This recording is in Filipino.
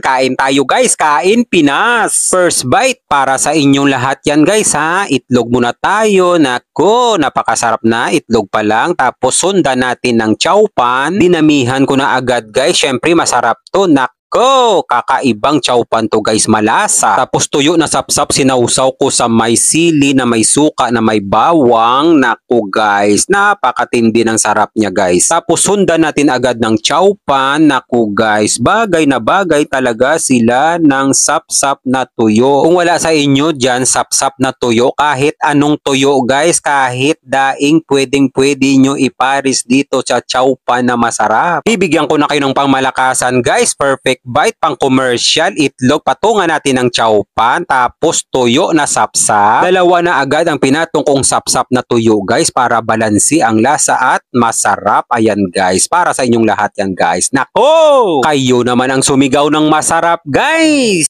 Kain tayo guys, kain Pinas. First bite para sa inyong lahat yan guys ha. Itlog muna tayo. Nako, napakasarap na itlog pa lang. Tapos sundan natin ng chowpan. Dinamihan ko na agad guys. Syempre masarap to. Nako, kakaibang chowpan to guys, malasa. Tapos tuyo na sapsap sinausaw ko sa may sili na may suka na may bawang. Nako guys, napakatindi ng sarap niya guys. Tapos sundan natin agad ng chowpan. Nako guys, bagay na bagay talaga sila ng sapsap na tuyo. Kung wala sa inyo dyan sapsap na tuyo, kahit anong tuyo guys, kahit daing pwedeng-pwede nyo iparis dito sa chowpan na masarap. Bibigyan ko na kayo ng pangmalakasan guys, perfect bite pang commercial, itlog, patungan natin ng chowpan, tapos tuyo na sapsap. Dalawa na agad ang pinatong kong sapsap na tuyo guys para balansi ang lasa at masarap. Ayan guys, para sa inyong lahat yan guys. Nako! Kayo naman ang sumigaw ng masarap guys!